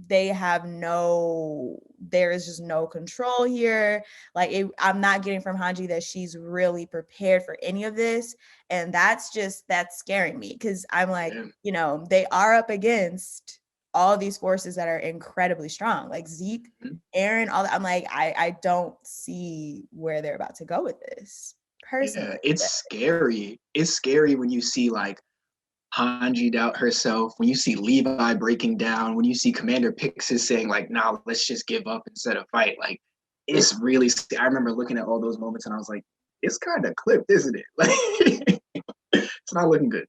there is just no control here. Like I'm not getting from Hanji that she's really prepared for any of this. And that's scaring me because I'm like, they are up against all these forces that are incredibly strong, like Zeke, Aaron, all that. I'm like, I don't see where they're about to go with this personally. Yeah, it's scary. It's scary when you see like Hanji doubt herself, when you see Levi breaking down, when you see Commander Pixis saying like, nah, let's just give up instead of fight. Like, it's really, I remember looking at all those moments and I was like, it's kind of clipped, isn't it? Like, it's not looking good.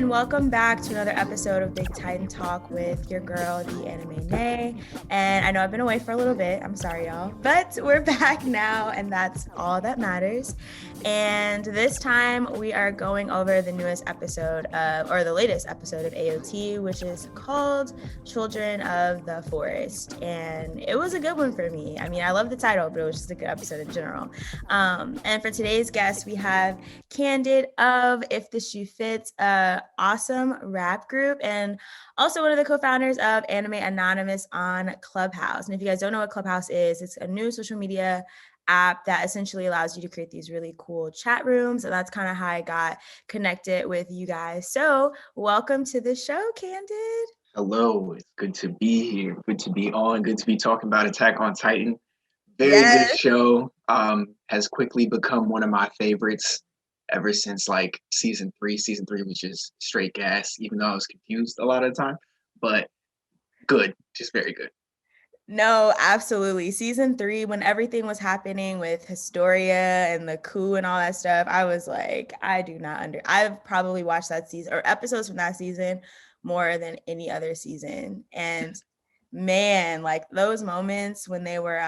Welcome back to another episode of Big Titan Talk with your girl, TheAnimeNae. And I know I've been away for a little bit. I'm sorry, y'all. But we're back now, and that's all that matters. And this time we are going over the latest episode of AOT, which is called Children of the Forest. And it was a good one for me. I mean, I love the title, but it was just a good episode in general. And for today's guest, we have Candid of If the Shoe Fits, awesome rap group, and also one of the co-founders of Anime Anonymous on Clubhouse. And if you guys don't know what Clubhouse is, it's a new social media app that essentially allows you to create these really cool chat rooms. And that's kind of how I got connected with you guys. So welcome to the show, Candid. Hello, it's good to be here. Good to be on. Good to be talking about Attack on Titan. Very good show. Has quickly become one of my favorites ever since like season 3. Season 3 was just straight gas, even though I was confused a lot of the time. But good, just very good. No, absolutely. Season 3, when everything was happening with Historia and the coup and all that stuff, I was like, I've probably watched that season or episodes from that season more than any other season. And man, like those moments when they were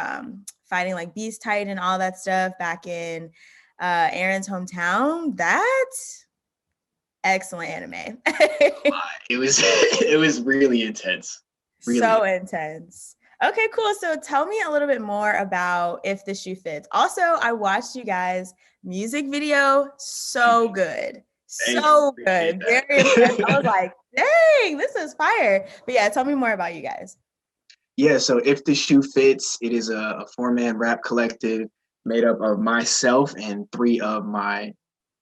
fighting like Beast Titan and all that stuff back in Aaron's hometown, that's excellent anime. It was really intense. So intense. Okay, cool. So tell me a little bit more about If the Shoe Fits. Also, I watched you guys' music video. So good. So good. Very impressed. I was like, dang, this is fire. But yeah, tell me more about you guys. Yeah, so If the Shoe Fits, it is a 4-man rap collective made up of myself and 3 of my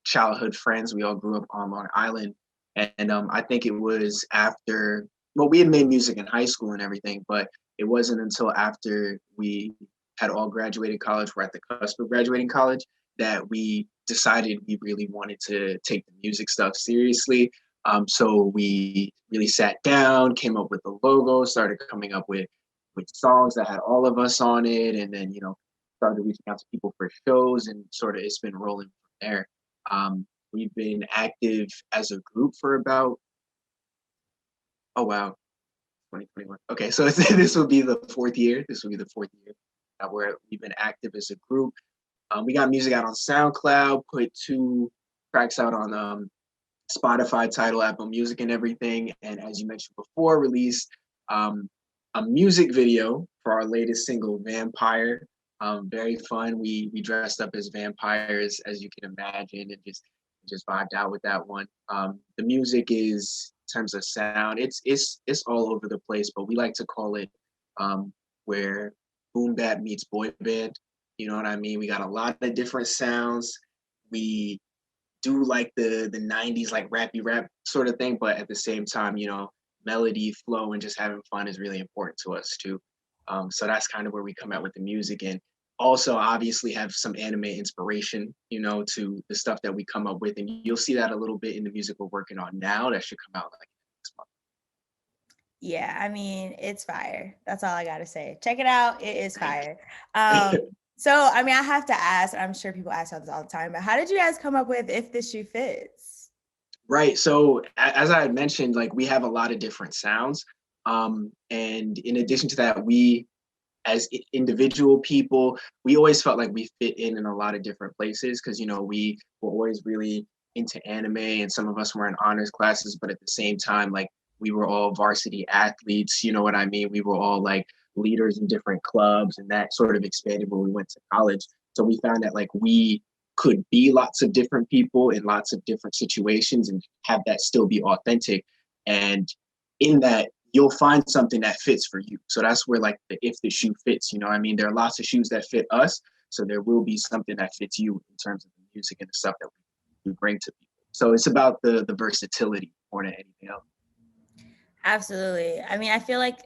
childhood friends. We all grew up on Long Island. And I think it was after, well, we had made music in high school and everything, but it wasn't until after we had all graduated college, we're at the cusp of graduating college, that we decided we really wanted to take the music stuff seriously. So we really sat down, came up with the logo, started coming up with songs that had all of us on it, and then, started reaching out to people for shows, and sort of it's been rolling from there. We've been active as a group for about, 2021. Okay, so this will be the 4th year. This will be the 4th year where we've been active as a group. We got music out on SoundCloud, put 2 tracks out on Spotify, Tidal, Apple Music, and everything. And as you mentioned before, released a music video for our latest single, Vampire. Very fun. We dressed up as vampires, as you can imagine, and just vibed out with that one. The music is, in terms of sound, it's all over the place, but we like to call it where boom bap meets boy band. You know what I mean? We got a lot of different sounds. We do like the 90s like rappy rap sort of thing, but at the same time, melody, flow, and just having fun is really important to us too. So that's kind of where we come out with the music, and also obviously have some anime inspiration, to the stuff that we come up with, and you'll see that a little bit in the music we're working on now that should come out like next month. Yeah, I mean, it's fire. That's all I gotta say. Check it out. It is fire. So, I mean, I have to ask, I'm sure people ask about this all the time, but how did you guys come up with If the Shoe Fits? Right. So as I had mentioned, like we have a lot of different sounds. And in addition to that, we as individual people, we always felt like we fit in a lot of different places because, you know, we were always really into anime and some of us were in honors classes, but at the same time, like we were all varsity athletes, you know what I mean? We were all like leaders in different clubs and that sort of expanded when we went to college. So we found that like we could be lots of different people in lots of different situations and have that still be authentic. And in that, you'll find something that fits for you. So that's where like the if the shoe fits, you know what I mean? There are lots of shoes that fit us. So there will be something that fits you in terms of the music and the stuff that we bring to people. So it's about the versatility more than anything else. Absolutely. I mean, I feel like,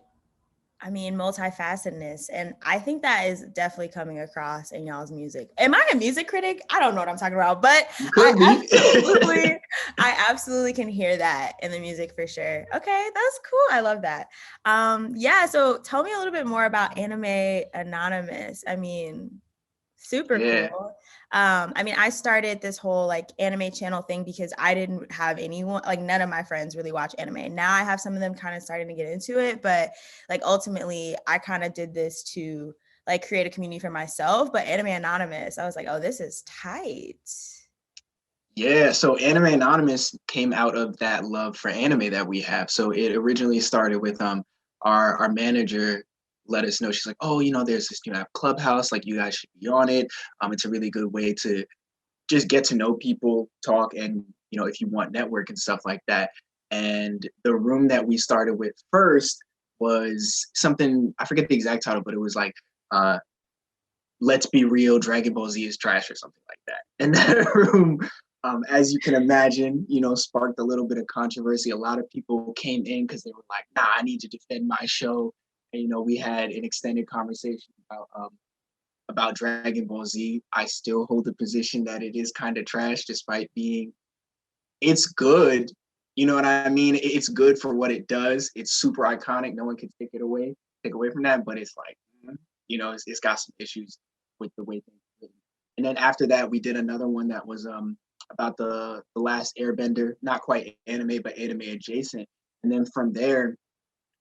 I mean, multifacetedness. And I think that is definitely coming across in y'all's music. Am I a music critic? I don't know what I'm talking about, but You could be. I absolutely can hear that in the music for sure. Okay, that's cool. I love that. Yeah, so tell me a little bit more about Anime Anonymous. I mean, super Yeah. cool. I mean, I started this whole like anime channel thing because I didn't have anyone, like none of my friends really watch anime. Now I have some of them kind of starting to get into it, but like ultimately I kind of did this to like create a community for myself. But Anime Anonymous, I was like, oh, this is tight. Yeah, so Anime Anonymous came out of that love for anime that we have. So it originally started with our manager let us know. She's like, oh, you know, there's this new app Clubhouse, like you guys should be on it. It's a really good way to just get to know people, talk, and you know, if you want network and stuff like that. And the room that we started with first was something I forget the exact title, but it was like uh let's be real, Dragon Ball Z is trash or something like that. And that room, as you can imagine, you know, sparked a little bit of controversy. A lot of people came in because they were like, nah, I need to defend my show. And, you know, we had an extended conversation about Dragon Ball Z. I still hold the position that it is kind of trash, despite being, it's good. You know what I mean? It's good for what it does. It's super iconic. No one can take away from that. But it's like, you know, it's got some issues with the way things are written. And then after that, we did another one that was about the last Airbender, not quite anime, but anime adjacent. And then from there,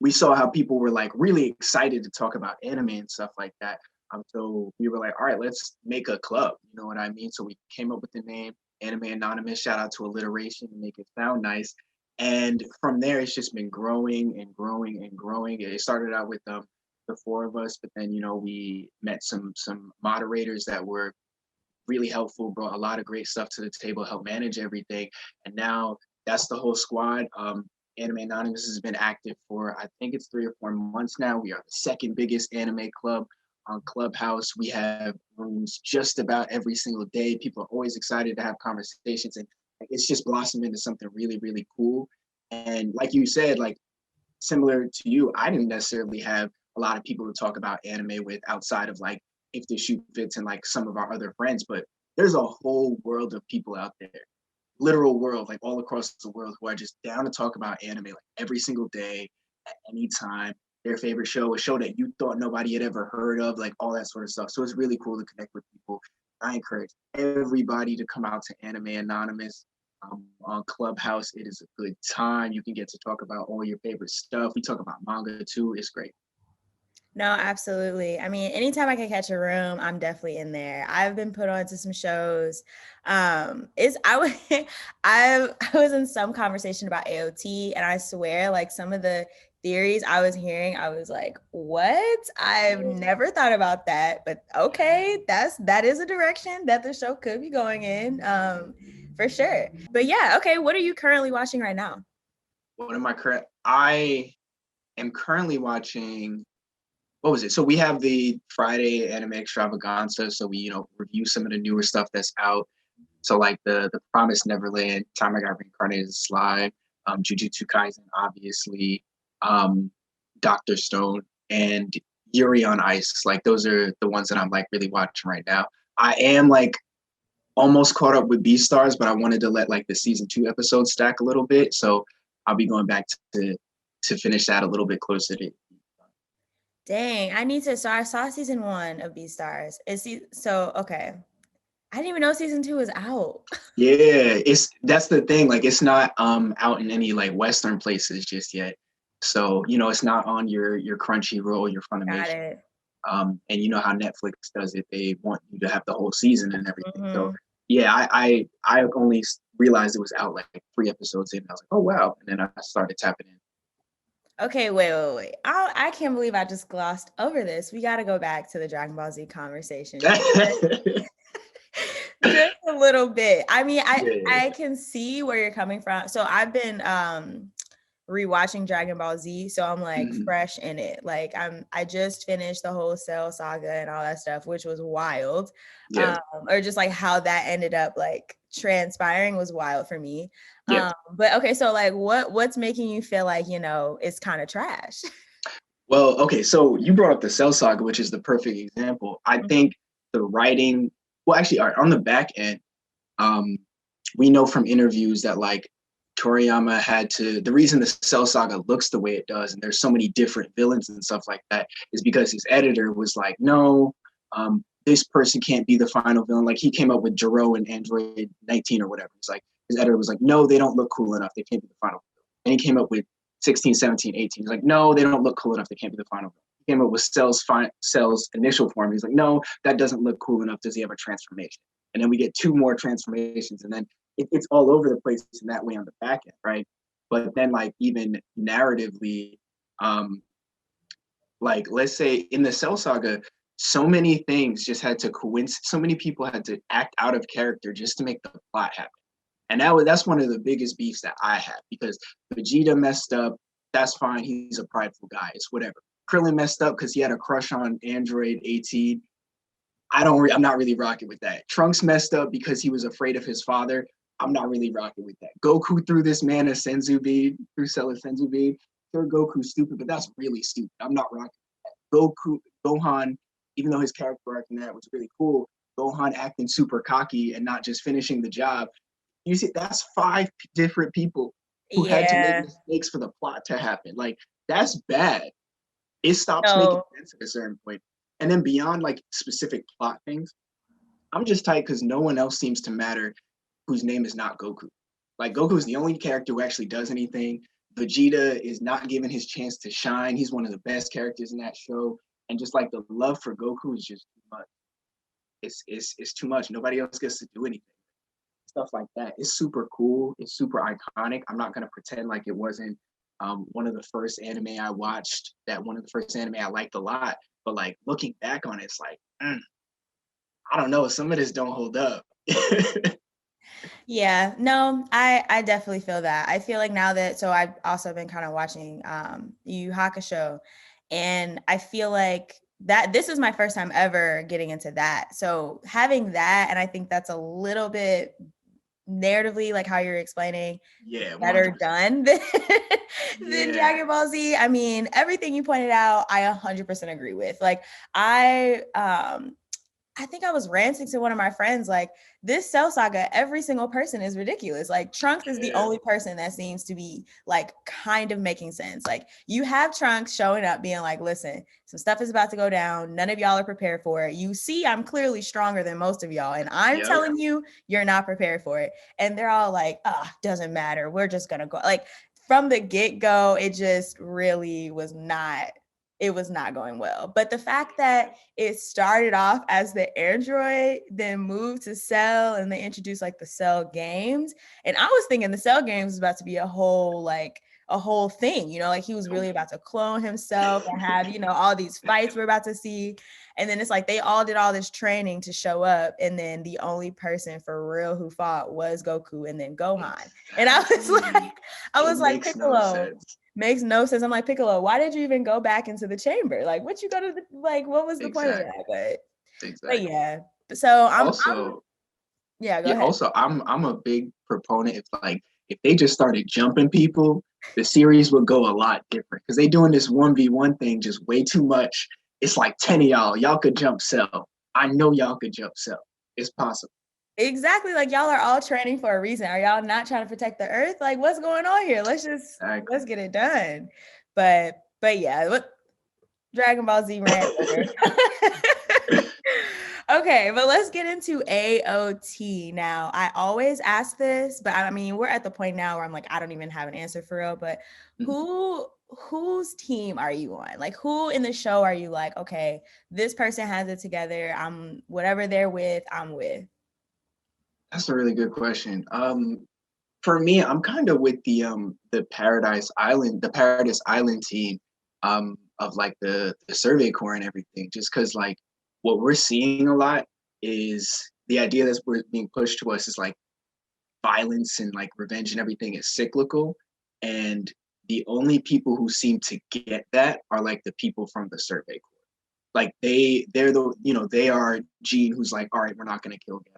we saw how people were like really excited to talk about anime and stuff like that. So we were like, all right, let's make a club. You know what I mean? So we came up with the name Anime Anonymous. Shout out to alliteration to make it sound nice. And from there, it's just been growing and growing and growing. It started out with the four of us, but then you know we met some moderators that were really helpful, brought a lot of great stuff to the table, helped manage everything, and now that's the whole squad. Anime Anonymous has been active for I think it's 3 or 4 months now. We are the second biggest anime club on Clubhouse. We have rooms just about every single day. People are always excited to have conversations, and like, it's just blossomed into something really, really cool. And like you said, like similar to you, I didn't necessarily have a lot of people to talk about anime with outside of like if the shoe fits and like some of our other friends, but there's a whole world of people out there, literal world, like all across the world who are just down to talk about anime like every single day, at any time. Their favorite show, a show that you thought nobody had ever heard of, like all that sort of stuff. So it's really cool to connect with people. I encourage everybody to come out to Anime Anonymous on Clubhouse. It is a good time. You can get to talk about all your favorite stuff. We talk about manga too. It's great. No, absolutely. I mean, anytime I can catch a room, I'm definitely in there. I've been put on to some shows. Is I was I was in some conversation about AOT, and I swear, like some of the theories I was hearing, I was like, "What? I've never thought about that." But okay, that is a direction that the show could be going in, for sure. But yeah, okay. What are you currently watching right now? What am I current? I am currently watching what was it? So we have the Friday anime extravaganza. So we, you know, review some of the newer stuff that's out. So like the Promised Neverland, Time I Got Reincarnated as Slime, Jujutsu Kaisen, obviously, um, Doctor Stone, and Yuri on Ice. Like those are the ones that I'm like really watching right now. I am like almost caught up with Beastars, but I wanted to let like the season 2 episodes stack a little bit. So I'll be going back to finish that a little bit closer to. Dang, I need to. So I saw season 1 of Beastars. So okay. I didn't even know season 2 was out. Yeah, that's the thing. Like, it's not out in any like Western places just yet. So, it's not on your Crunchyroll, your Got Funimation. it. And you know how Netflix does it. They want you to have the whole season and everything. So Hmm. yeah, I only realized it was out like 3 episodes in. I was like, oh wow. And then I started tapping in. Okay, wait. I can't believe I just glossed over this. We got to go back to the Dragon Ball Z conversation. Just a little bit. I mean, Yeah. I can see where you're coming from. So I've been rewatching Dragon Ball Z, so I'm like Mhm. fresh in it. Like I just finished the whole Cell saga and all that stuff, which was wild. Yeah. Or just like how that ended up like transpiring was wild for me. Yeah. But okay, so like what's making you feel like, it's kind of trash? Well, okay, so you brought up the Cell Saga, which is the perfect example. I think the writing, well, actually, all right, on the back end, um, we know from interviews that like Toriyama had to, the reason the Cell Saga looks the way it does, and there's so many different villains and stuff like that, is because his editor was like, no, this person can't be the final villain. Like, he came up with Jiro and Android 19 or whatever. It's like, his editor was like, no, they don't look cool enough. They can't be the final villain. And he came up with 16, 17, 18. He's like, no, they don't look cool enough. They can't be the final villain. He came up with Cell's initial form. He's like, no, that doesn't look cool enough. Does he have a transformation? And then we get 2 more transformations, and then it's all over the place in that way on the back end, right? But then, like, even narratively, like, let's say in the Cell Saga, so many things just had to coincide. So many people had to act out of character just to make the plot happen. And that's one of the biggest beefs that I have, because Vegeta messed up. That's fine. He's a prideful guy. It's whatever. Krillin messed up because he had a crush on Android 18. I'm not really rocking with that. Trunks messed up because he was afraid of his father. I'm not really rocking with that. Goku threw this man a senzu bead, threw Cell a senzu bead. Sure, Goku's stupid, but that's really stupid. I'm not rocking with that. Gohan, even though his character arc in that was really cool, Gohan acting super cocky and not just finishing the job. You see, that's 5 different people who had to make Yeah. mistakes for the plot to happen. Like, that's bad. It stops making So sense at a certain point. And then beyond like specific plot things, I'm just tight because no one else seems to matter whose name is not Goku. Like, Goku is the only character who actually does anything. Vegeta is not given his chance to shine. He's one of the best characters in that show. And just like the love for Goku is just too much. It's too much. Nobody else gets to do anything. Stuff like that. It's super cool. It's super iconic. I'm not gonna pretend like it wasn't one of the first anime I watched. That one of the first anime I liked a lot. But like, looking back on it, it's like, I don't know. Some of this don't hold up. yeah, no, I definitely feel that. I feel like now that, so I've also been kind of watching Yu Yu Hakusho, and I feel like that this is my first time ever getting into that. So having that, and I think that's a little bit narratively, like how you're explaining, Yeah, better 100%. done than Yeah. Dragon Ball Z. I mean, everything you pointed out, I 100% agree with. Like I think I was ranting to one of my friends, like, this Cell Saga, every single person is ridiculous. Like, Trunks is the Yeah. only person that seems to be like kind of making sense. Like, you have Trunks showing up being like, listen, some stuff is about to go down. None of y'all are prepared for it. You see, I'm clearly stronger than most of y'all. And I'm Yep. telling you, you're not prepared for it. And they're all like, doesn't matter. We're just going to go. Like, from the get go, it just really was not. It was not going well. But the fact that it started off as the Android, then moved to Cell, and they introduced like the Cell games. And I was thinking the Cell games was about to be a whole thing, like he was really about to clone himself and have, all these fights we're about to see. And then it's like they all did all this training to show up. And then the only person for real who fought was Goku and then Gohan. And Exactly. I It was like, makes no Piccolo, sense. makes no sense. I'm like, Piccolo, why did you even go back into the chamber? Like, what you go to the, like, what was the point of Exactly. that? But Exactly. yeah. So I'm Also, yeah, go yeah, ahead. also I'm a big proponent. If like, if they just started jumping people, the series would go a lot different. Because they doing this 1v1 thing just way too much. It's like 10 of y'all. Y'all could jump Cell. I know y'all could jump Cell. It's possible. Exactly. Like y'all are all training for a reason. Are y'all not trying to protect the earth? Like, what's going on here? Let's Exactly. get it done. But yeah, what Dragon Ball Z rant over. Okay, but let's get into AOT now. I always ask this, but I mean, we're at the point now where I'm like, I don't even have an answer for real. But whose team are you on? Like, who in the show are you like, okay, this person has it together. I'm whatever they're with, I'm with. That's a really good question. For me, I'm kind of with the Paradise Island team, of like the Survey Corps and everything. Just because like what we're seeing a lot is the idea that's being pushed to us is like violence and like revenge and everything is cyclical, and the only people who seem to get that are like the people from the Survey Corps. Like they're the they are Gene, who's like, all right, we're not gonna kill Gabi.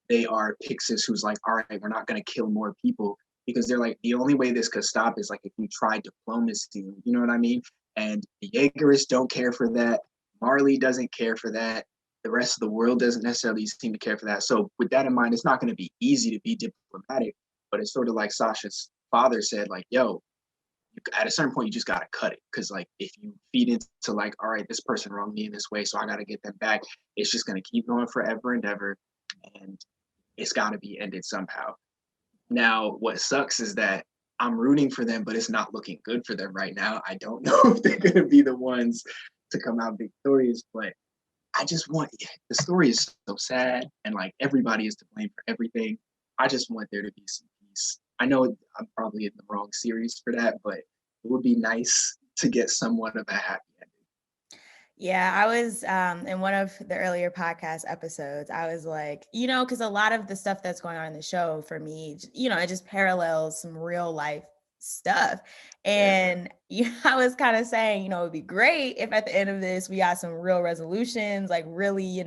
They are Pixis, who's like, all right, we're not gonna kill more people, because they're like, the only way this could stop is like if we try diplomacy. You know what I mean? And the Jaegerists don't care for that. Marley doesn't care for that. The rest of the world doesn't necessarily seem to care for that. So with that in mind, it's not going to be easy to be diplomatic, but it's sort of like Sasha's father said, like, yo, at a certain point you just got to cut it, because like if you feed into like, all right, this person wronged me in this way, so I got to get them back, it's just going to keep going forever and ever, and it's got to be ended somehow. Now what sucks is that I'm rooting for them, but it's not looking good for them right now. I don't know if they're going to be the ones to come out victorious, but I just want, the story is so sad, and like everybody is to blame for everything. I just want there to be some peace. I know I'm probably in the wrong series for that, but it would be nice to get somewhat of a happy ending. Yeah, I was in one of the earlier podcast episodes. I was like, because a lot of the stuff that's going on in the show for me, it just parallels some real life stuff. Yeah. And I was kind of saying, it would be great if at the end of this we got some real resolutions, like really,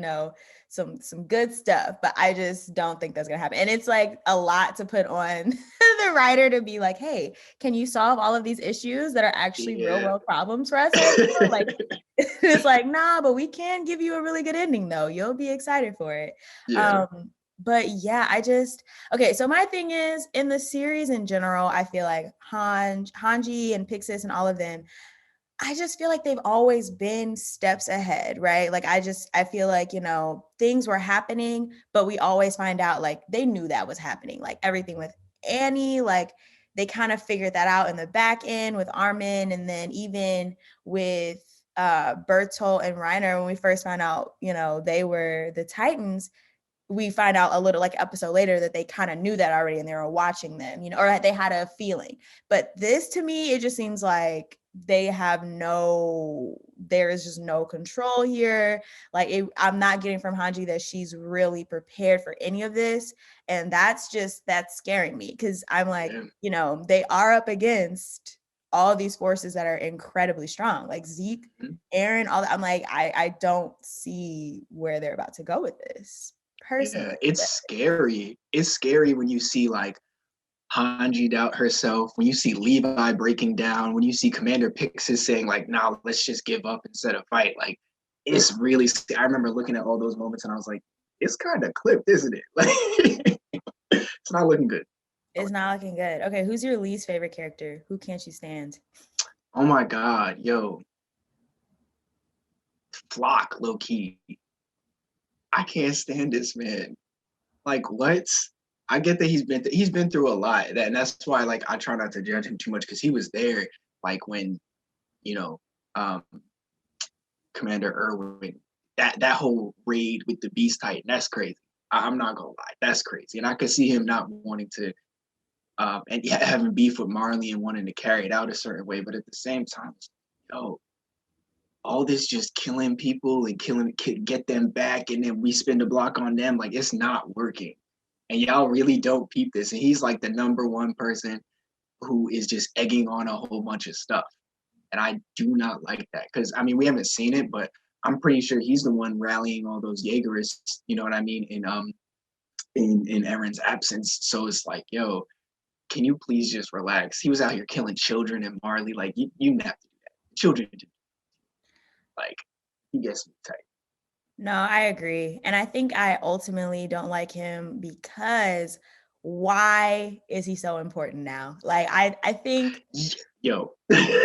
some good stuff. But I just don't think that's gonna happen. And it's like a lot to put on the writer to be like, hey, can you solve all of these issues that are actually real Yeah. world problems for us right now? Like it's like, nah, but we can give you a really good ending though. You'll be excited for it. Yeah. But yeah, okay, so my thing is in the series in general, I feel like Hanji and Pixis and all of them, I just feel like they've always been steps ahead, right? Like I feel like, things were happening, but we always find out like they knew that was happening. Like everything with Annie, like they kind of figured that out in the back end with Armin, and then even with Bertolt and Reiner, when we first found out, they were the Titans, we find out a little like episode later that they kind of knew that already and they were watching them, or they had a feeling. But this to me, it just seems like there is just no control here. Like I'm not getting from Hanji that she's really prepared for any of this. And that's scaring me, because I'm like, they are up against all these forces that are incredibly strong, like Zeke, Aaron, all that. I'm like, I don't see where they're about to go with this. Yeah, Personally. it's scary. It's scary when you see like Hanji doubt herself, when you see Levi breaking down, when you see Commander Pixis saying like, "Nah, let's just give up instead of fight." Like, it's really. I remember looking at all those moments and I was like, "It's kind of clipped, isn't it?" Like, it's not looking good. It's not looking good. Okay, who's your least favorite character? Who can't you stand? Oh my god, yo, Flock, low key. I can't stand this man. Like, what? I get that he's been through a lot, and that's why like I try not to judge him too much, because he was there like when you know um, Commander Irwin, that whole raid with the Beast Titan, that's crazy. I'm not gonna lie, that's crazy, and I could see him not wanting to and yeah, having beef with Marley and wanting to carry it out a certain way, but at the same time, yo, all this just killing people and get them back, and then we spin the block on them, like it's not working, and y'all really don't peep this, and he's like the number one person who is just egging on a whole bunch of stuff, and I do not like that, because I mean we haven't seen it, but I'm pretty sure he's the one rallying all those Jaegerists, you know what I mean, in Aaron's absence. So it's like, yo, can you please just relax? He was out here killing children and Marley, like you have to do that. Children, like he gets me tight. No, I agree. And I think I ultimately don't like him because why is he so important now? Like I think Yo.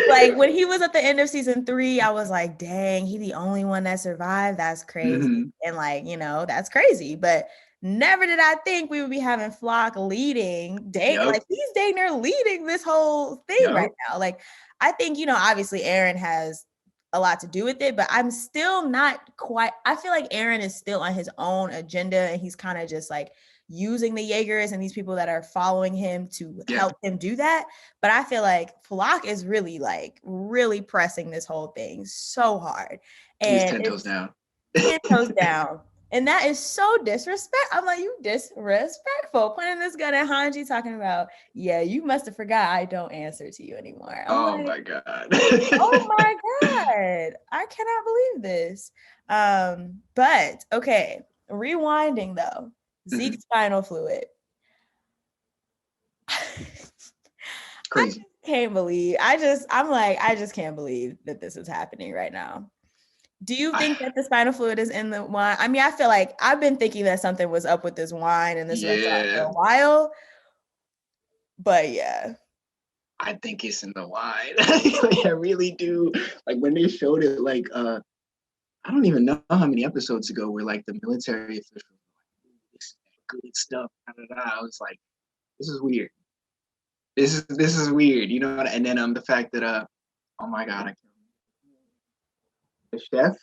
Like when he was at the end of season 3, I was like, dang, he the only one that survived. That's crazy. Mhm. And like, that's crazy. But never did I think we would be having Flock leading, Yep. like he's dang near leading this whole thing right Yep. now. Like, I think, obviously Aaron has a lot to do with it, but I'm still not quite, I feel like Aaron is still on his own agenda and he's kind of just like using the Jaegers and these people that are following him to Yeah. help him do that. But I feel like Flock is really pressing this whole thing so hard. He's And 10 toes it's down. 10 toes down. And that is so disrespect. I'm like, you disrespectful. Pointing this gun at Hanji talking about, yeah, you must have forgot I don't answer to you anymore. I'm Oh like, my God. oh my God. I cannot believe this. But okay, rewinding though. Zeke's spinal fluid. I Crazy. can't believe. I just can't believe that this is happening right now. Do you think that the spinal fluid is in the wine? I mean, I feel like I've been thinking that something was up with this wine and this restaurant for Yeah. a while, but yeah. I think it's in the wine. Like, I really do. Like when they showed it, like I don't even know how many episodes ago where like the military officials were like, this is good stuff. Da, da, da. I was like, this is weird. This is weird, you know. And then the fact that oh my God, I can't remember. The chef,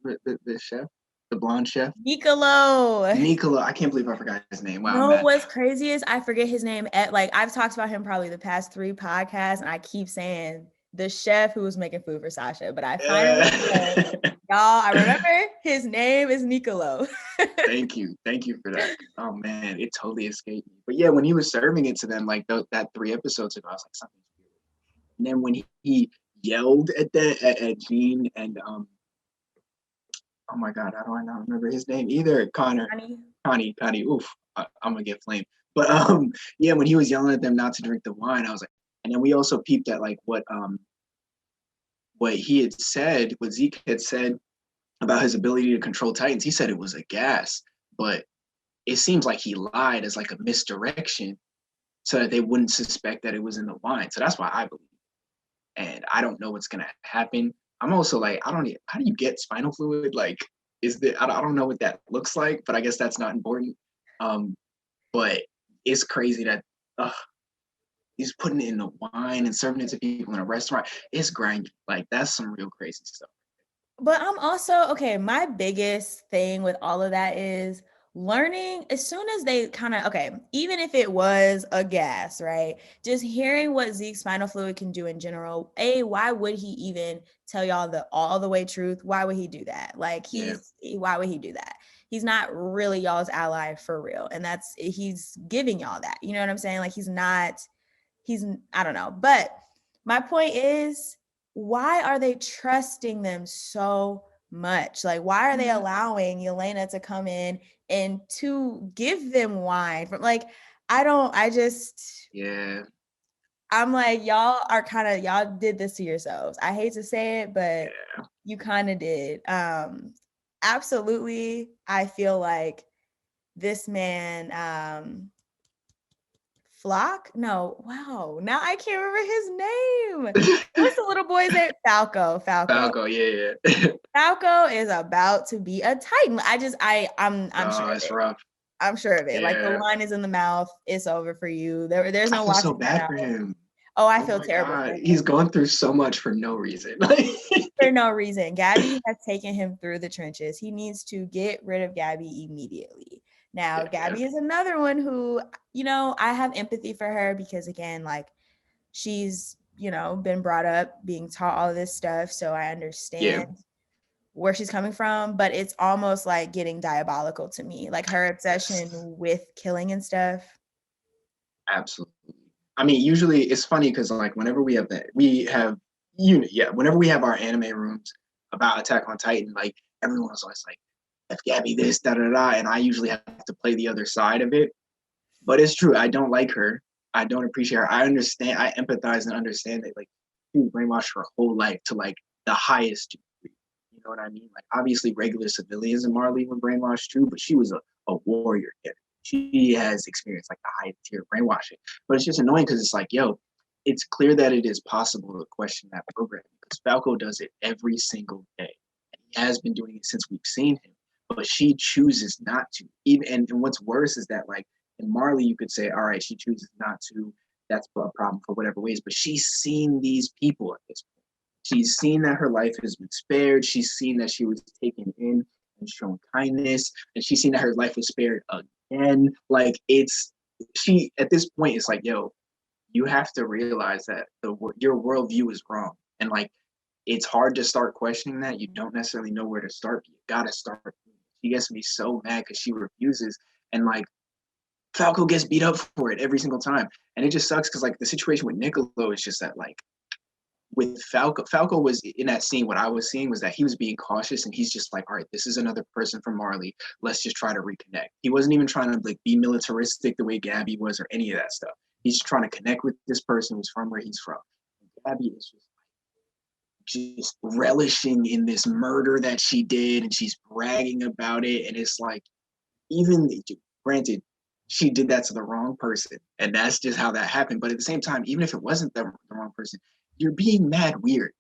the chef, the blonde chef, Nicolo. Nicola. I can't believe I forgot his name. Wow, I'm No, mad. what's crazy is I forget his name. Like I've talked about him probably the past 3 podcasts, and I keep saying the chef who was making food for Sasha, but I finally said, y'all, I remember his name is Nicolo. Thank you for that. Oh man, it totally escaped me. But yeah, when he was serving it to them, like that 3 episodes ago, I was like, something's weird. And then when he yelled at Gene and oh my God, how do I not remember his name either? Honey. Connie. Oof, I'm gonna get flamed. But yeah, when he was yelling at them not to drink the wine, I was like, and then we also peeped at like what he had said, what Zeke had said about his ability to control Titans. He said it was a gas, but it seems like he lied as like a misdirection so that they wouldn't suspect that it was in the wine. So that's why I believe. And I don't know what's gonna happen. I'm also like, I don't. How do you get spinal fluid? Like, is that I don't know what that looks like, but I guess that's not important. But it's crazy that he's putting it in the wine and serving it to people in a restaurant. It's grindy. Like that's some real crazy stuff. But I'm also, okay, my biggest thing with all of that is learning as soon as they kind of, okay, even if it was a gas, right? Just hearing what Zeke's spinal fluid can do in general. Why would he even tell y'all the all the way truth? Why would he do that? Like why would he do that? He's not really y'all's ally for real. And he's giving y'all that. You know what I'm saying? Like I don't know. But my point is, why are they trusting them so much? Like, why are they allowing Yelena to come in and to give them wine from Yeah. I'm like, y'all did this to yourselves. I hate to say it, but you kind of did. Absolutely. I feel like this man, Flock? No, wow. Now I can't remember his name. What's the little boy's name? Falco. Falco, yeah. Falco is about to be a Titan. I'm sure of It's it. rough. I'm sure of it. Like the Yeah. line is in the mouth. It's over for you. There's I no feel so watching that bad out. for him. Oh, I Oh feel my terrible God. for him. He's going through so much for no reason. For no reason. Gabi has taken him through the trenches. He needs to get rid of Gabi immediately. Now, Gabi is another one who, I have empathy for her because again, like she's, been brought up being taught all of this stuff. So I understand where she's coming from, but it's almost like getting diabolical to me. Like her obsession with killing and stuff. Absolutely. I mean, usually it's funny because like whenever we have whenever we have our anime rooms about Attack on Titan, like everyone's always like, F Gabby this, da da da, and I usually have to play the other side of it. But it's true, I don't like her. I don't appreciate her. I understand, I empathize and understand that like she was brainwashed her whole life to like the highest degree. You know what I mean? Like obviously regular civilians in Marley were brainwashed too, but she was a warrior kid. She has experienced like the highest tier of brainwashing. But it's just annoying because it's like, yo, it's clear that it is possible to question that program because Falco does it every single day. And he has been doing it since we've seen him, but she chooses not to. Even and what's worse is that like in Marley, you could say, all right, she chooses not to. That's a problem for whatever ways, but she's seen these people at this point. She's seen that her life has been spared. She's seen that she was taken in and shown kindness, and she's seen that her life was spared again. Like it's she at this point, it's like, yo, you have to realize that your worldview is wrong, and like it's hard to start questioning that. You don't necessarily know where to start. But you gotta start. She gets to be so mad because she refuses, and like Falco gets beat up for it every single time, and it just sucks because like the situation with Niccolo is just that like with Falco was in that scene. What I was seeing was that he was being cautious, and he's just like, all right, this is another person from Marley. Let's just try to reconnect. He wasn't even trying to like be militaristic the way Gabi was or any of that stuff. He's trying to connect with this person who's from where he's from. And Gabi is just relishing in this murder that she did, and she's bragging about it, and it's like, even granted, she did that to the wrong person, and that's just how that happened. But at the same time, even if it wasn't the wrong person, you're being mad weird.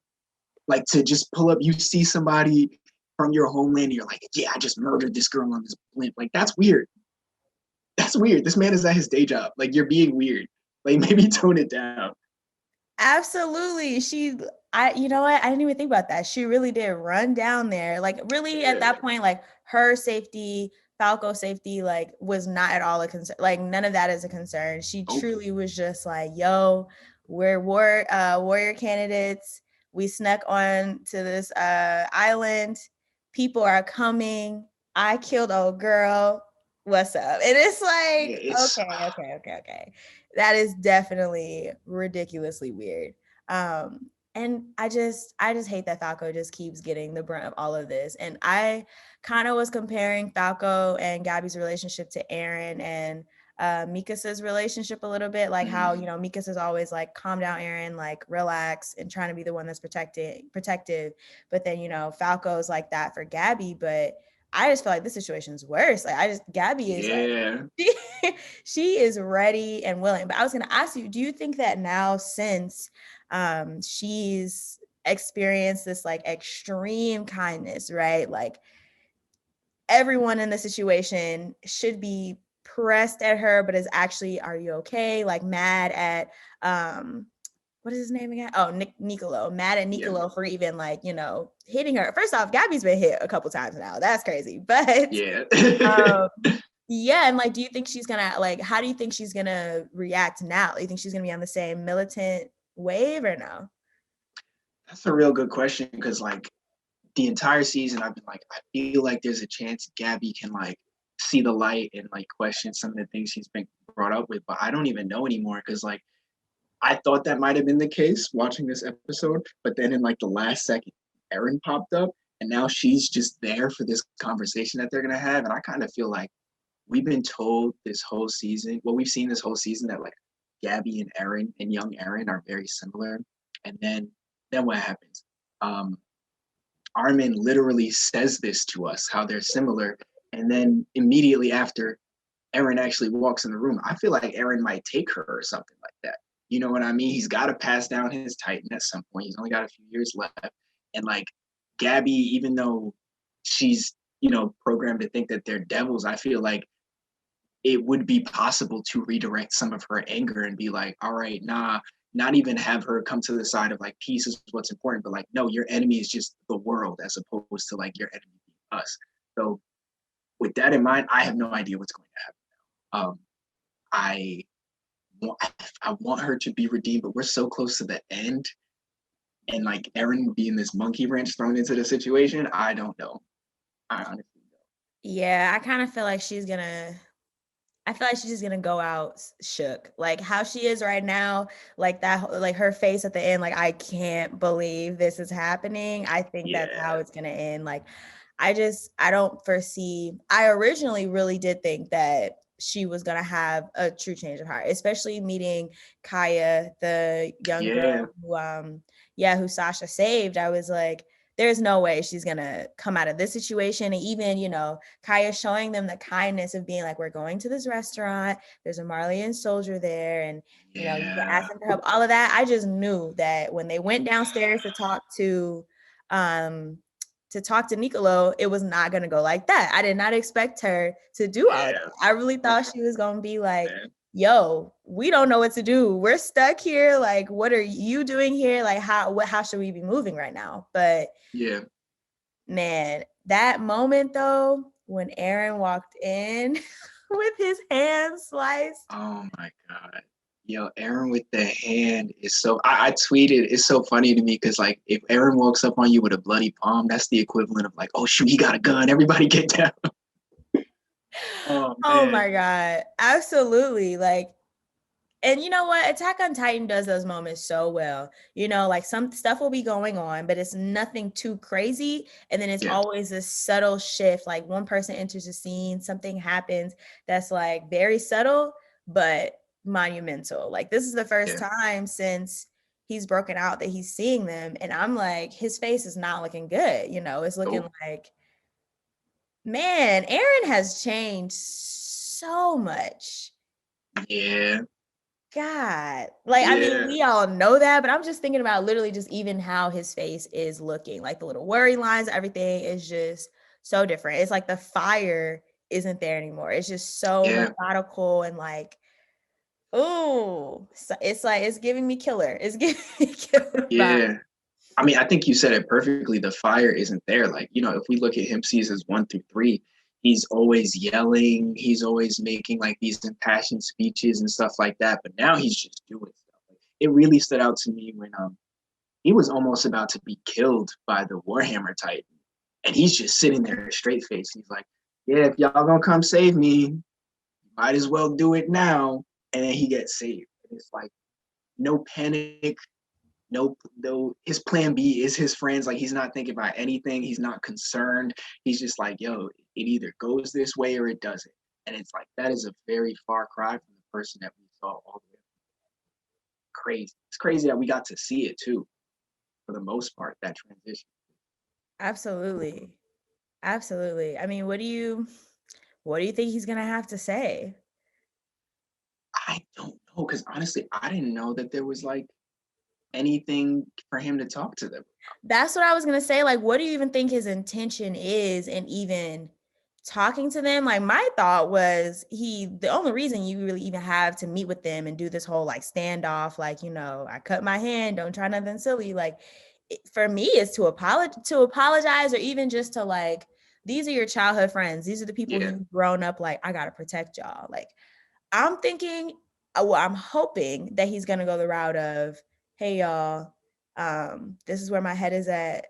Like to just pull up, you see somebody from your homeland, and you're like, yeah, I just murdered this girl on this blimp. Like that's weird. That's weird. This man is at his day job. Like you're being weird. Like maybe tone it down. Absolutely. You know what? I didn't even think about that. She really did run down there. Like, really, at that point, like her safety, Falco's safety, like, was not at all a concern. Like, none of that is a concern. She truly was just like, yo, we're warrior candidates. We snuck on to this island. People are coming. I killed old girl. What's up? And it's like, okay. That is definitely ridiculously weird. And I just hate that Falco just keeps getting the brunt of all of this. And I kind of was comparing Falco and Gabi's relationship to Eren and Mikasa's relationship a little bit, like how, you know, Mikasa's always like, calm down, Eren, like relax, and trying to be the one that's protective. But then, you know, Falco's like that for Gabi, but I just feel like this situation is worse. Like Gabi is like, she is ready and willing. But I was going to ask you, do you think that now, since she's experienced this like extreme kindness, right? Like everyone in the situation should be pressed at her, but is actually, are you okay? Like mad at what is his name again? Oh, Niccolo. Mad at Niccolo for even like, you know, hitting her. First off, Gabi's been hit a couple times now. That's crazy. But yeah, and like, do you think she's gonna like? How do you think she's gonna react now? Do you think she's gonna be on the same militant wave or no? That's a real good question because like the entire season, I've been like, I feel like there's a chance Gabi can like see the light and like question some of the things she's been brought up with, but I don't even know anymore because like I thought that might have been the case watching this episode, but then in like the last second, Eren popped up, and now she's just there for this conversation that they're gonna have, and I kind of feel like we've been told this whole season, well, we've seen this whole season that like Gabi and Eren and young Eren are very similar, and then what happens? Armin literally says this to us, how they're similar, and then immediately after, Eren actually walks in the room. I feel like Eren might take her or something like that. You know what I mean? He's got to pass down his Titan at some point. He's only got a few years left. And like Gabi, even though she's, you know, programmed to think that they're devils, I feel like it would be possible to redirect some of her anger and be like, all right, nah, not even have her come to the side of like peace is what's important, but like, no, your enemy is just the world as opposed to like your enemy being us. So with that in mind, I have no idea what's going to happen. I want her to be redeemed, but we're so close to the end, and like Eren being this monkey wrench thrown into the situation, I don't know. I honestly don't. Yeah, I kind of feel like she's gonna. I feel like she's just gonna go out shook, like how she is right now, like that, like her face at the end, like I can't believe this is happening. I think that's how it's gonna end. Like I don't foresee. I originally really did think that she was gonna have a true change of heart, especially meeting Kaya, the young girl who who Sasha saved. I was like, there's no way she's gonna come out of this situation. And even, you know, Kaya showing them the kindness of being like, we're going to this restaurant, there's a Marleyan soldier there, and you know, you can Yeah. ask them for help, all of that. I just knew that when they went downstairs to talk to Nicolo, it was not gonna go like that. I did not expect her to do all of that. Yeah. I really thought she was gonna be like, Man. yo, we don't know what to do. We're stuck here. Like, what are you doing here? Like, how should we be moving right now? But Yeah. man, that moment though, when Aaron walked in with his hand sliced. Oh my God. Yo, Aaron with the hand is so I tweeted, it's so funny to me because like if Aaron walks up on you with a bloody palm, that's the equivalent of like, oh shoot, he got a gun. Everybody get down. Oh Oh man. my God. Absolutely. Like, and you know what? Attack on Titan does those moments so well. You know, like some stuff will be going on, but it's nothing too crazy. And then it's Yeah, always this subtle shift. Like one person enters the scene, something happens that's like very subtle, but monumental. Like this is the first yeah, time since he's broken out that he's seeing them. And I'm like, his face is not looking good. You know, it's looking nope. like, man, Aaron has changed so much. Yeah, God. Like, I mean, yeah, we all know that, but I'm just thinking about literally just even how his face is looking. Like the little worry lines, everything is just so different. It's like the fire isn't there anymore. It's just so yeah, methodical and like, oh, so it's like it's giving me killer. It's giving me killer vibe. yeah. I mean, I think you said it perfectly. The fire isn't there. Like, you know, if we look at him seasons 1 through 3, he's always yelling. He's always making like these impassioned speeches and stuff like that. But now he's just doing stuff. Like, it really stood out to me when he was almost about to be killed by the Warhammer Titan, and he's just sitting there straight faced. He's like, "Yeah, if y'all gonna come save me, might as well do it now." And then he gets saved. And it's like no panic, no, his plan B is his friends. Like he's not thinking about anything. He's not concerned. He's just like, yo, it either goes this way or it doesn't. And it's like that is a very far cry from the person that we saw all the way. Crazy. It's crazy that we got to see it too, for the most part, that transition. Absolutely. Absolutely. I mean, what do you think he's gonna have to say? I don't know, because honestly, I didn't know that there was like anything for him to talk to them. That's what I was gonna say. Like, what do you even think his intention is in even talking to them? Like, my thought was the only reason you really even have to meet with them and do this whole like standoff, like, you know, I cut my hand, don't try nothing silly. Like, for me, is to apologize, or even just to like, these are your childhood friends. These are the people Yeah, you've grown up like, I gotta protect y'all. Like, I'm thinking, well, I'm hoping that he's gonna go the route of, hey y'all, this is where my head is at.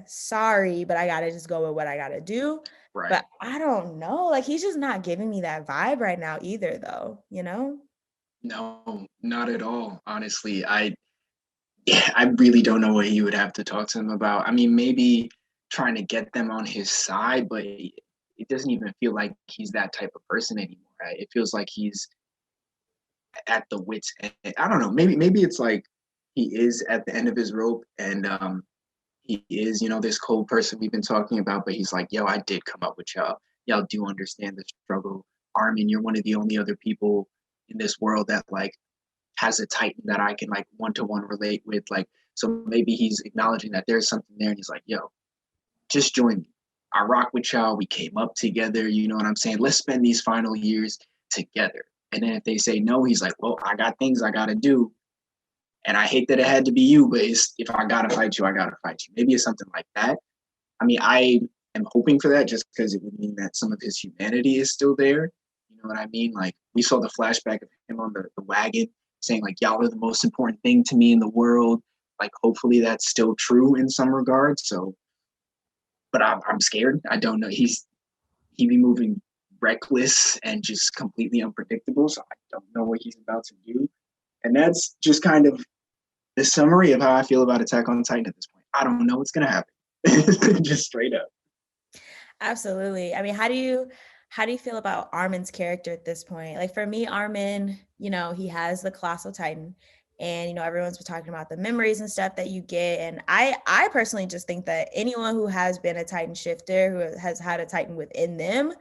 Sorry, but I gotta just go with what I gotta do. right. But I don't know. Like he's just not giving me that vibe right now either, though, you know? No, not at all. Honestly, yeah, I really don't know what he would have to talk to them about. I mean, maybe trying to get them on his side, but it doesn't even feel like he's that type of person anymore. Right? It feels like he's at the wit's end. I don't know. Maybe it's like he is at the end of his rope, and he is, you know, this cold person we've been talking about. But he's like, yo, I did come up with y'all. Y'all do understand the struggle. Armin, you're one of the only other people in this world that like has a Titan that I can like one-to-one relate with. Like, so maybe he's acknowledging that there's something there, and he's like, yo, just join me. I rock with y'all. We came up together. You know what I'm saying? Let's spend these final years together. And then if they say no, he's like, well, I got things I gotta do. And I hate that it had to be you, but if I gotta fight you, I gotta fight you. Maybe it's something like that. I mean, I am hoping for that just because it would mean that some of his humanity is still there. You know what I mean? Like we saw the flashback of him on the wagon saying like, y'all are the most important thing to me in the world. Like hopefully that's still true in some regards. So, but I'm scared. I don't know. He be moving reckless and just completely unpredictable. So I don't know what he's about to do. And that's just kind of the summary of how I feel about Attack on Titan at this point. I don't know what's gonna happen. Just straight up. Absolutely. I mean, how do you feel about Armin's character at this point? Like for me, Armin, you know, he has the Colossal Titan. And everyone's been talking about the memories and stuff that you get. And I personally just think that anyone who has been a Titan shifter, who has had a Titan within them,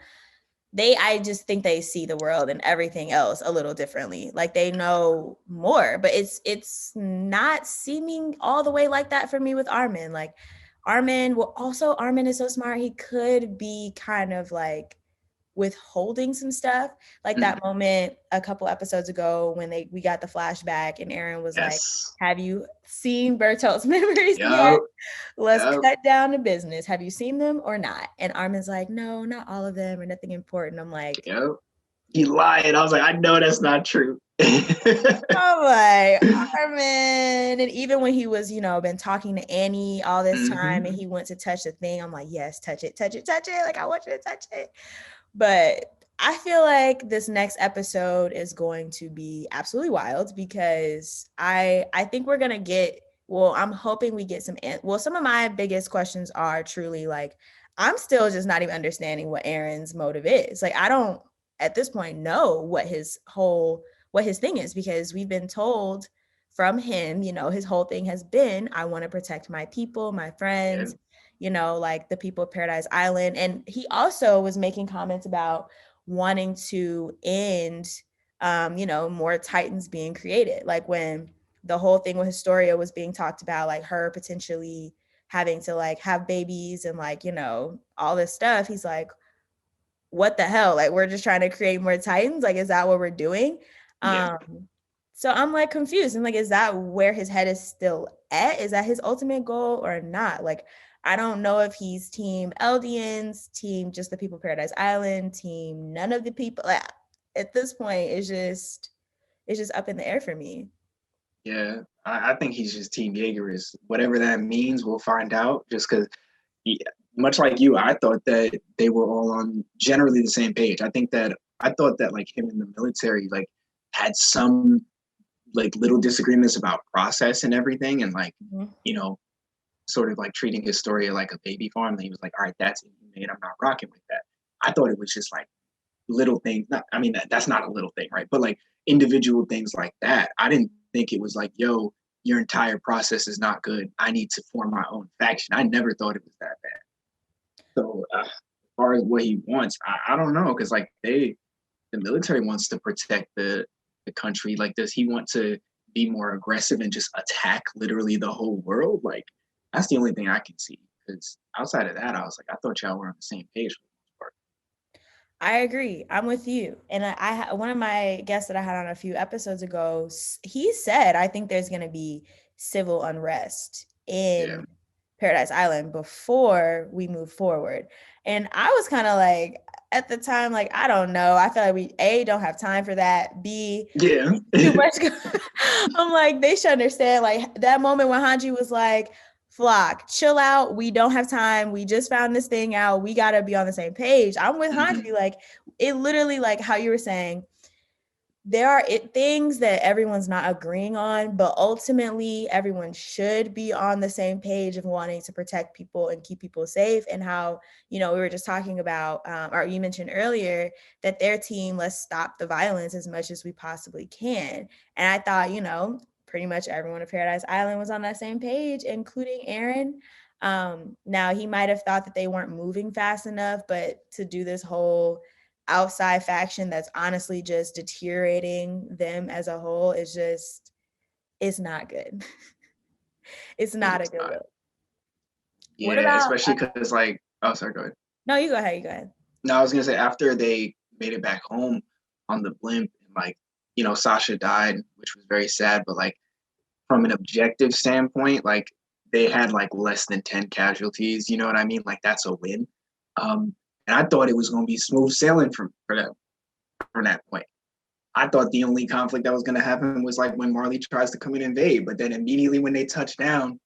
I just think they see the world and everything else a little differently. Like they know more, but it's not seeming all the way like that for me with Armin. Like Armin is so smart. He could be kind of like withholding some stuff. Like that moment a couple episodes ago when we got the flashback and Aaron was like, Yes. have you seen Bertolt's memories yet? Yep. Let's Yep. cut down to business. Have you seen them or not? And Armin's like, no, not all of them or nothing important. I'm like, Yep. He lied. I was like, I know that's not true. oh my Armin. And even when he was, been talking to Annie all this time and he went to touch the thing, I'm like, yes, touch it, touch it, touch it. Like I want you to touch it. But I feel like this next episode is going to be absolutely wild because I think we're gonna get, well, I'm hoping we get some of my biggest questions are truly like, I'm still just not even understanding what Aaron's motive is. Like I don't at this point know what his thing is, because we've been told from him, his whole thing has been, I want to protect my people, my friends, like the people of Paradise Island. And he also was making comments about wanting to end, more Titans being created. Like when the whole thing with Historia was being talked about, like her potentially having to like have babies and like, all this stuff. He's like, what the hell? Like we're just trying to create more Titans. Like, is that what we're doing? Yeah. So I'm like confused. And like, is that where his head is still at? Is that his ultimate goal or not? Like, I don't know if he's team Eldians, team just the people of Paradise Island, team none of the people. Like, at this point, it's just up in the air for me. Yeah. I think he's just Team Jaeger. Is whatever that means, we'll find out. Just because, much like you, I thought that they were all on generally the same page. I thought that like him in the military like had some like little disagreements about process and everything, and like you know sort of like treating Historia like a baby farm. And he was like, all right, that's inhumane. I'm not rocking with that. I thought it was just like little things. Not, I mean, that's not a little thing, right? But like individual things like that. I didn't think it was like, yo, your entire process is not good. I need to form my own faction. I never thought it was that bad. So as far as what he wants, I don't know, because like the military wants to protect the country. Like, does he want to be more aggressive and just attack literally the whole world? Like, that's the only thing I can see. Because outside of that, I was like, I thought y'all were on the same page for the most part. I agree. I'm with you. And one of my guests that I had on a few episodes ago, he said, I think there's going to be civil unrest Yeah. in Paradise Island before we move forward. And I was kind of like, at the time, like, I don't know. I feel like we, A, don't have time for that. B, Yeah. too much. I'm like, they should understand. Like that moment when Hanji was like, Flock, chill out. We don't have time. We just found this thing out. We got to be on the same page. I'm with Hanji. Like, it literally, like how you were saying, there are things that everyone's not agreeing on, but ultimately everyone should be on the same page of wanting to protect people and keep people safe. And how, we were just talking about, or you mentioned earlier that their team, let's stop the violence as much as we possibly can. And I thought, pretty much everyone at Paradise Island was on that same page, including Aaron. Now he might have thought that they weren't moving fast enough, but to do this whole outside faction that's honestly just deteriorating them as a whole is just, it's not good. It's It not a is good not. look. What Yeah, about especially because like, oh, sorry, go ahead. no, you go ahead, you go ahead. No, I was gonna say after they made it back home on the blimp, and like, Sasha died, which was very sad, but like from an objective standpoint, like they had like less than 10 casualties, you know what I mean? Like that's a win. And I thought it was gonna be smooth sailing from that point. I thought the only conflict that was gonna happen was like when Marley tries to come and invade, but then immediately when they touch down,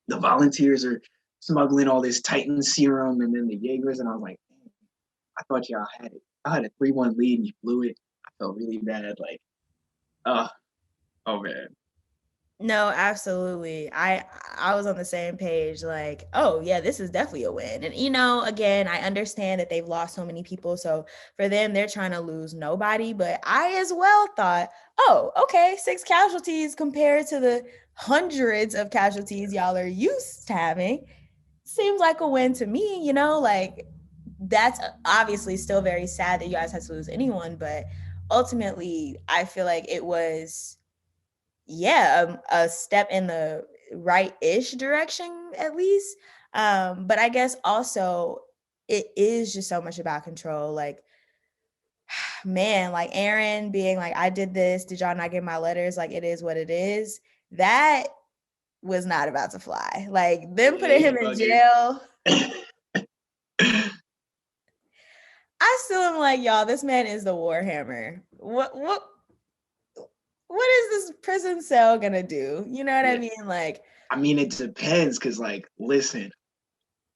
the volunteers are smuggling all this Titan serum and then the Jaegers, and I was like, I thought y'all had it. I had a 3-1 lead and you blew it. I felt really bad. Like, oh man. No, absolutely. I was on the same page, like, oh yeah, this is definitely a win. And again, I understand that they've lost so many people. So for them, they're trying to lose nobody. But I as well thought, oh, okay, 6 casualties compared to the hundreds of casualties y'all are used to having. Seems like a win to me, like that's obviously still very sad that you guys had to lose anyone, but ultimately I feel like it was yeah, a step in the right-ish direction at least. But I guess also it is just so much about control. Like, man, like Aaron being like, I did this, did y'all not get my letters? Like, it is what it is. That was not about to fly. Like, them Yeah, putting he him in bugging. jail. I still am like, y'all, this man is the Warhammer. What is this prison cell gonna do? You know what I Yeah. mean? Like, I mean, it depends because, like, listen,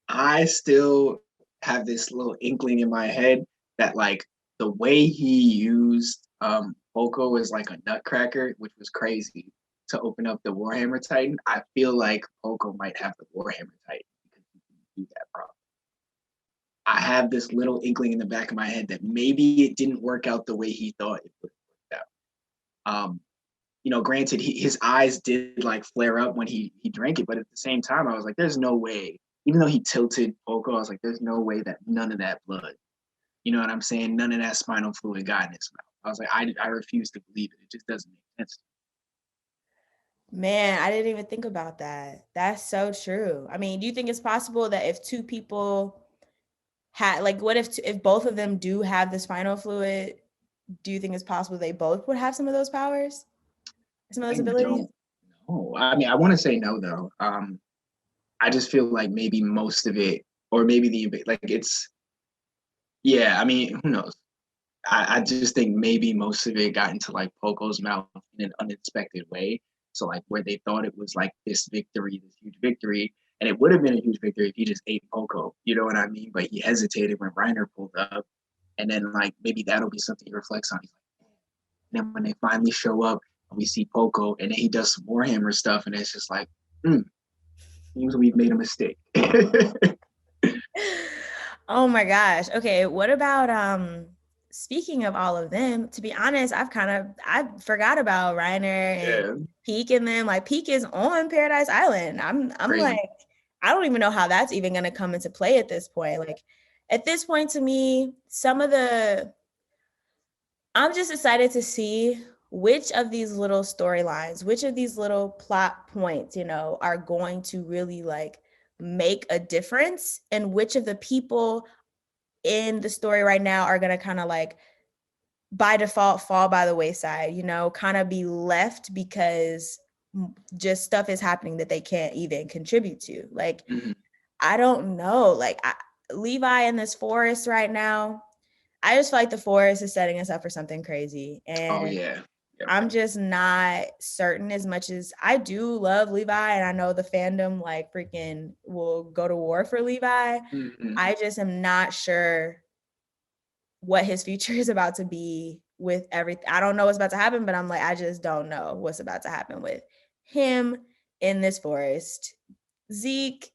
I still have this little inkling in my head that, like, the way he used Poco as like a nutcracker, which was crazy, to open up the Warhammer Titan. I feel like Poco might have the Warhammer Titan because he can do that problem. I have this little inkling in the back of my head that maybe it didn't work out the way he thought it would work out. Granted, his eyes did like flare up when he drank it, but at the same time, I was like, there's no way. Even though he tilted Poco, I was like, there's no way that none of that blood, you know what I'm saying? None of that spinal fluid got in his mouth. I was like, I refuse to believe it. It just doesn't make sense. man, I didn't even think about that. That's so true. I mean, do you think it's possible that if two people had, like, what if both of them do have the spinal fluid? Do you think it's possible they both would have some of those powers, some of I those abilities? don't know. I mean, I want to say no though. I just feel like maybe most of it, or maybe the like it's yeah. I mean, who knows? I just think maybe most of it got into like Poco's mouth in an unexpected way. So like where they thought it was like this victory, this huge victory, and it would have been a huge victory if he just ate Poco. You know what I mean? But he hesitated when Reiner pulled up, and then like maybe that'll be something he reflects on. He's like, and then when they finally show up and we see Poco, and then he does some Warhammer stuff, and it's just like, seems we've made a mistake. Oh my gosh. Okay, what about speaking of all of them, to be honest, I forgot about Reiner and Yeah, Peak and them. Like Peak is on Paradise Island. I'm like, crazy. I don't even know how that's even gonna come into play at this point. Like at this point to me, I'm just excited to see which of these little storylines, which of these little plot points, are going to really like make a difference, and which of the people in the story right now are going to kind of like by default fall by the wayside, kind of be left because just stuff is happening that they can't even contribute to. Like, Mm-hmm. I don't know. Like, Levi in this forest right now, I just feel like the forest is setting us up for something crazy. Oh And yeah. Yep. I'm just not certain, as much as I do love Levi and I know the fandom like freaking will go to war for Levi. Mm-hmm. I just am not sure what his future is about to be with everything. I don't know what's about to happen, but I'm like, I just don't know what's about to happen with him in this forest. Zeke,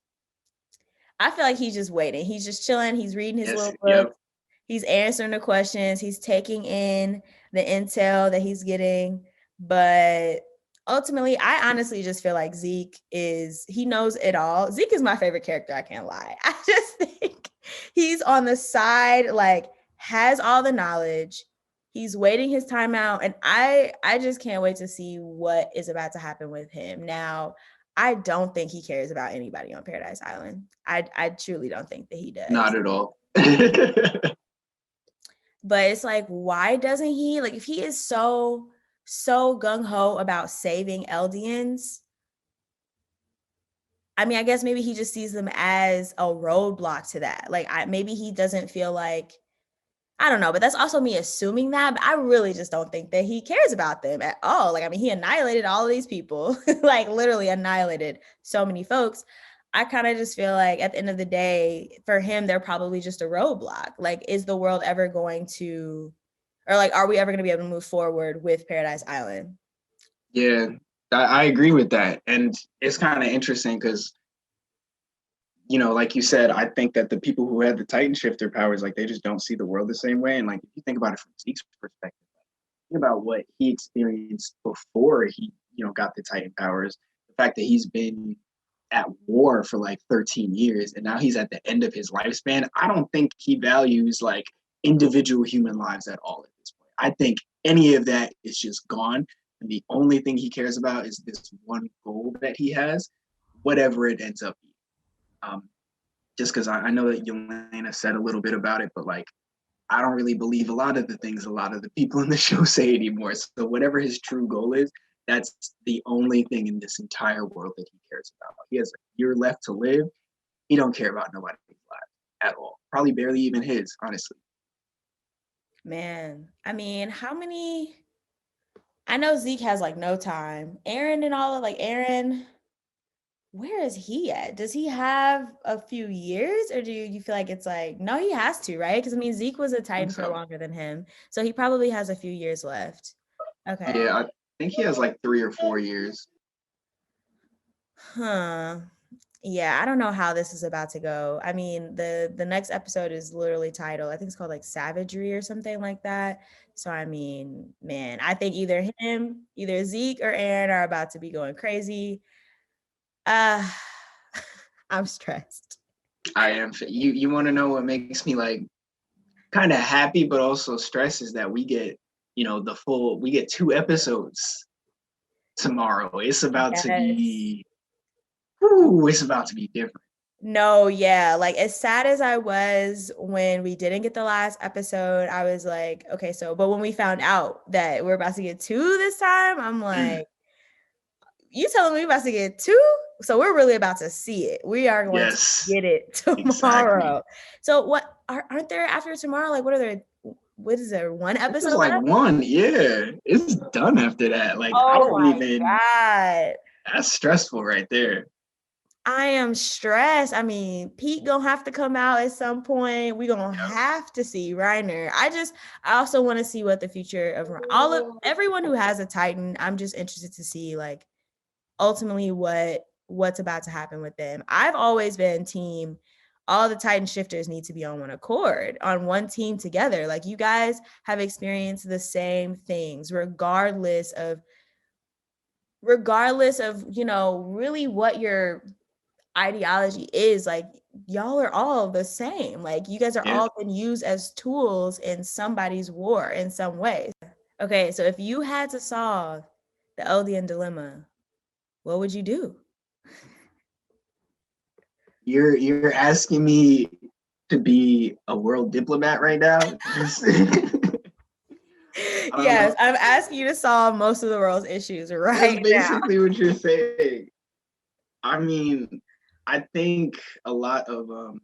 I feel like he's just waiting. He's just chilling. He's reading his Yes. little book. Yep. He's answering the questions. He's taking in the intel that he's getting. But ultimately, I honestly just feel like he knows it all. Zeke is my favorite character. I can't lie. I just think he's on the side, like, has all the knowledge. He's waiting his time out. And I just can't wait to see what is about to happen with him. Now, I don't think he cares about anybody on Paradise Island. I truly don't think that he does. Not at all. But it's like, why doesn't he? Like, if he is so gung-ho about saving Eldians, I mean, I guess maybe he just sees them as a roadblock to that. Like, maybe he doesn't feel like, I don't know, but that's also me assuming that. But I really just don't think that he cares about them at all. Like, I mean, he annihilated all of these people, like literally annihilated so many folks. I kind of just feel like at the end of the day, for him, they're probably just a roadblock. Like, is the world ever going to, or like, are we ever going to be able to move forward with Paradise Island? Yeah. I agree with that. And it's kind of interesting because, you know, like you said, I think that the people who had the Titan shifter powers, like they just don't see the world the same way. And like if you think about it from Zeke's perspective, think about what he experienced before he, you know, got the Titan powers. The fact that he's been at war for like 13 years and now he's at the end of his lifespan. I don't think he values like individual human lives at all at this point. I think any of that is just gone. And the only thing he cares about is this one goal that he has, whatever it ends up being. Um, just because I know that Yelena said a little bit about it, but like I don't really believe a lot of the things a lot of the people in the show say anymore. So whatever his true goal is, that's the only thing in this entire world that he cares about. He has a year left to live. He don't care about nobody's life at all. Probably barely even his, honestly. Man, I mean, how many? I know Zeke has like no time. Aaron and all of like Aaron, where is he at? Does he have a few years or do you feel like it's like, no, he has to, right? Because I mean, Zeke was a I think Titan for so. longer than him. So he probably has a few years left. Okay. Yeah, I think he has like 3 or 4 years. Huh. Yeah, I don't know how this is about to go. I mean, the next episode is literally titled, I think it's called like Savagery or something like that. So I mean, man, I think either Zeke or Aaron are about to be going crazy. Uh I'm stressed. I am. You want to know what makes me like kind of happy, but also stressed is that we get, you know, we get 2 episodes tomorrow. It's about to Yes. be, whoo, it's about to be different. No, yeah. Like as sad as I was when we didn't get the last episode, I was like, okay, so but when we found out that we're about to get two this time, I'm like, you telling me we about to get two? So we're really about to see it. We are going to Yes, get it exactly. tomorrow. So what aren't there after tomorrow? Like what are there? What is there? One This is episode like left? one, yeah. It's done after that. Like I Oh don't my even. God. That's stressful right there. I am stressed. I mean, Pete gonna have to come out at some point. We gonna Yep. have to see Reiner. I also want to see what the future of all of everyone who has a Titan. I'm just interested to see like ultimately what's about to happen with them. I've always been team all the Titan shifters need to be on one accord, on one team together. Like you guys have experienced the same things regardless of, you know, really what your ideology is. Like y'all are all the same. Like you guys are Yeah. all been used as tools in somebody's war in some way. Okay, so if you had to solve the Eldian dilemma, what would you do? You're asking me to be a world diplomat right now. Yes, um, I'm asking you to solve most of the world's issues that's right now. basically what you're saying. I mean, I think a lot of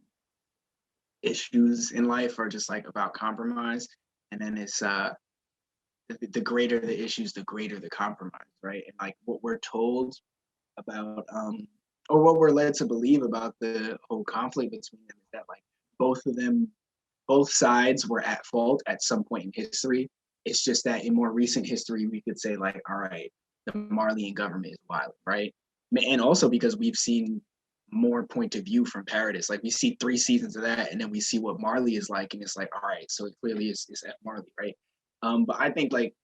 issues in life are just like about compromise, and then it's the greater the issues, the greater the compromise, right? And like what we're told about, or what we're led to believe about the whole conflict between them is that like both of them, both sides were at fault at some point in history. It's just that in more recent history, we could say like, all right, the Marleyan government is violent, right? And also because we've seen more point of view from Paradis. Like we see 3 seasons of that, and then we see what Marley is like, and it's like, all right, so it clearly is at Marley, right? But I think like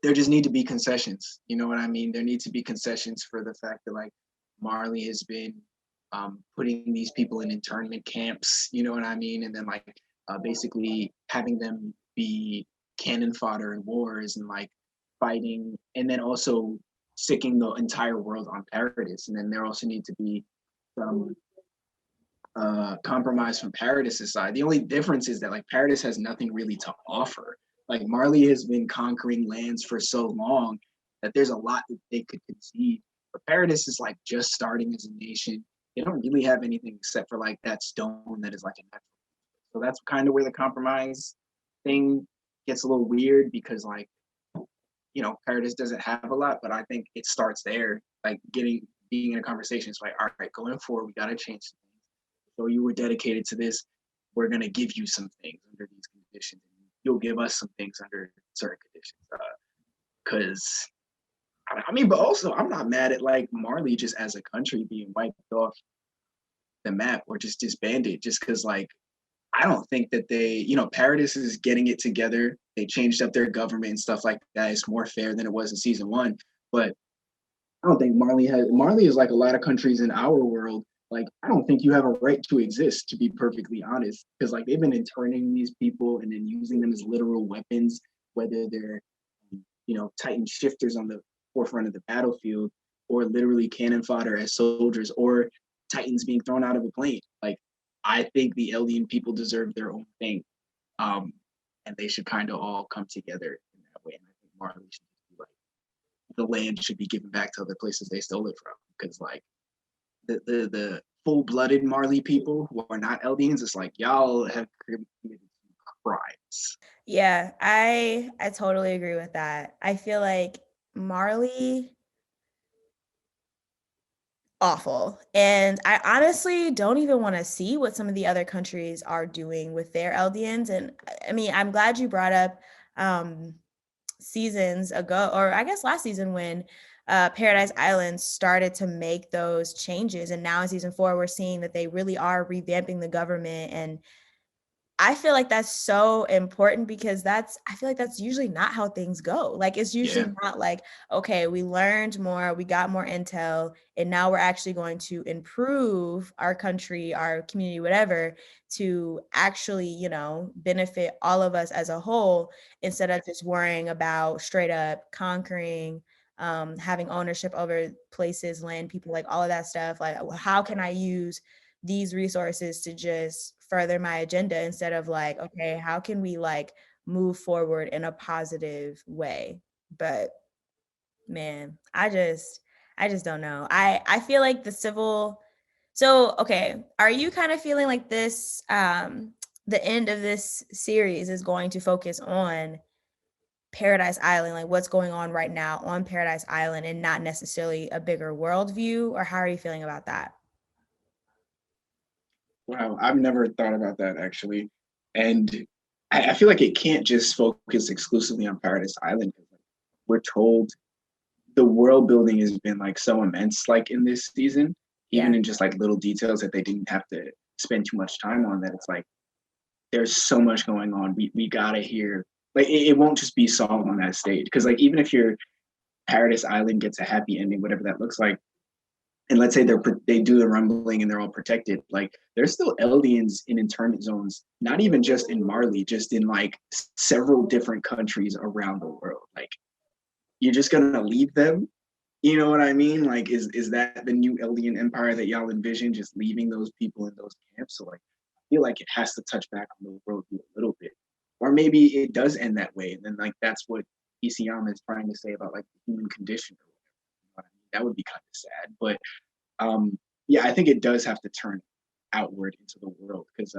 there just need to be concessions. You know what I mean? There need to be concessions for the fact that like Marley has been putting these people in internment camps. You know what I mean? And then like basically having them be cannon fodder in wars and like fighting, and then also sicking the entire world on Paradis. And then there also need to be some compromise from Paradis' side. The only difference is that like Paradis has nothing really to offer. Like Marley has been conquering lands for so long that there's a lot that they could concede. But Paradis is like just starting as a nation. They don't really have anything except for like that stone that is like a natural. So that's kind of where the compromise thing gets a little weird because like, you know, Paradis doesn't have a lot, but I think it starts there, like being in a conversation. It's like, all right, going forward, we gotta change some things. So you were dedicated to this. We're gonna give you some things under these conditions. You'll give us some things under certain conditions. Because I mean, but also I'm not mad at like Marley just as a country being wiped off the map or just disbanded just because like I don't think that they, Paradis is getting it together. They changed up their government and stuff like that. It's more fair than it was in season one. But I don't think Marley is like a lot of countries in our world. Like, I don't think you have a right to exist, to be perfectly honest. Because like they've been interning these people and then using them as literal weapons, whether they're, Titan shifters on the forefront of the battlefield, or literally cannon fodder as soldiers, or Titans being thrown out of a plane. Like, I think the Eldian people deserve their own thing. And they should kind of all come together in that way. And I think Marley should be like, the land should be given back to other places they stole it from. Because like the full-blooded Marley people who are not Eldians, it's like y'all have committed crimes. Yeah, I totally agree with that. I feel like Marley awful. And I honestly don't even want to see what some of the other countries are doing with their Eldians. And I mean, I'm glad you brought up seasons ago, or I guess last season, when Paradise Island started to make those changes. And now in season 4, we're seeing that they really are revamping the government. And I feel like that's so important because I feel like that's usually not how things go. Like, it's usually not like, okay, we learned more, we got more intel, and now we're actually going to improve our country, our community, whatever, to actually, benefit all of us as a whole, instead of just worrying about straight up conquering, having ownership over places, land, people, like all of that stuff. Like, how can I use these resources to just further my agenda, instead of like, okay, how can we like move forward in a positive way? But man, I just don't know. I feel like so okay, are you kind of feeling like this the end of this series is going to focus on Paradise Island, like what's going on right now on Paradise Island, and not necessarily a bigger world view? Or how are you feeling about that? Wow, I've never thought about that actually. And I feel like it can't just focus exclusively on Paradise Island. We're told the world building has been like so immense, like in this season, even Yeah. in just like little details that they didn't have to spend too much time on, that it's like there's so much going on. We gotta hear, like it won't just be solved on that stage. Because like even if your Paradise Island gets a happy ending, whatever that looks like, and let's say they do the rumbling and they're all protected, like there's still Eldians in internment zones, not even just in Marley, just in like several different countries around the world. Like, you're just gonna leave them? You know what I mean? Like, is that the new Eldian empire that y'all envision? Just leaving those people in those camps? So like, I feel like it has to touch back on the world a little bit, or maybe it does end that way, and then like that's what Isayama is trying to say about like the human condition. Or whatever. That would be kind of sad, but yeah, I think it does have to turn outward into the world, because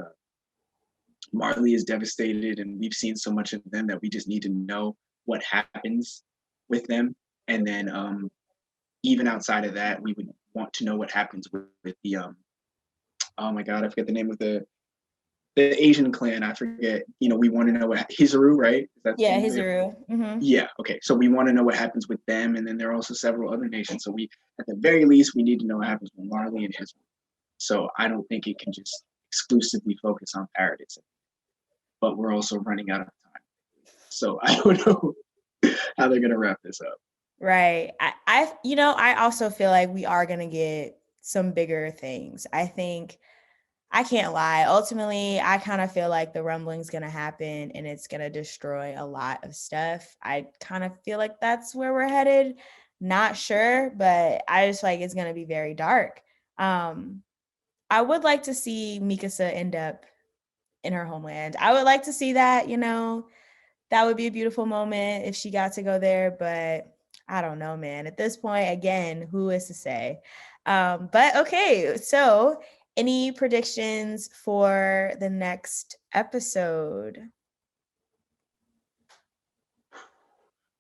Marley is devastated, and we've seen so much of them that we just need to know what happens with them. And then even outside of that, we would want to know what happens with the oh my god, I forget the name of the Asian clan. I forget. We want to know what Hizuru, right? Is that the Yeah, name of it? Hizuru. Yeah. Okay. So we want to know what happens with them, and then there are also several other nations. So at the very least, we need to know what happens with Marley and Hizuru. So I don't think it can just exclusively focus on Paradise, but we're also running out of time. So I don't know how they're gonna wrap this up. Right. I also feel like we are going to get some bigger things. I think, I can't lie. Ultimately, I kind of feel like the rumbling's going to happen and it's going to destroy a lot of stuff. I kind of feel like that's where we're headed. Not sure, but I just feel like it's going to be very dark. Um, I would like to see Mikasa end up in her homeland. I would like to see that. That would be a beautiful moment if she got to go there, but I don't know, man. At this point, again, who is to say? But okay, so any predictions for the next episode?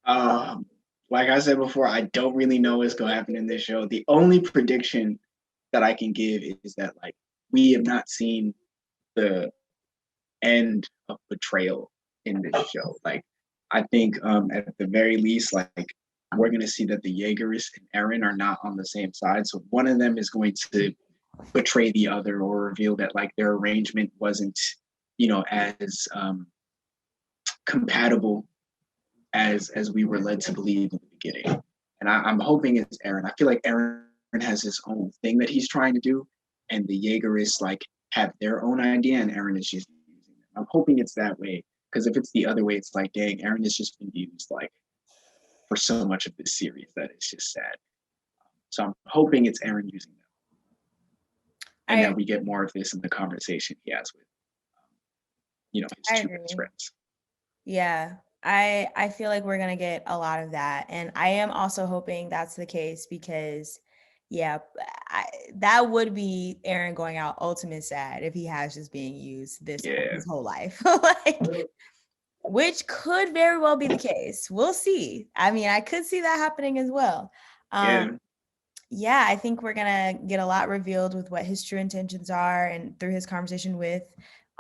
Um, like I said before, I don't really know what's gonna happen in this show. The only prediction that I can give is that like we have not seen the end of betrayal in this show. Like, I think at the very least, like we're going to see that the Jaegerists and Eren are not on the same side. So one of them is going to betray the other or reveal that like their arrangement wasn't, as compatible as we were led to believe in the beginning. And I'm hoping it's Eren. I feel like Eren has his own thing that he's trying to do, and the Jaegerists like have their own idea, and Eren is just using them. I'm hoping it's that way, because if it's the other way, it's like, dang, Eren has just been used like for so much of this series that it's just sad. So I'm hoping it's Eren using them, and that we get more of this in the conversation he has with, his two best friends. Yeah, I feel like we're gonna get a lot of that, and I am also hoping that's the case because, yeah, that would be Eren going out ultimate sad if he has just being used his whole life, like, which could very well be the case. We'll see. I mean, I could see that happening as well. Yeah, I think we're gonna get a lot revealed with what his true intentions are, and through his conversation with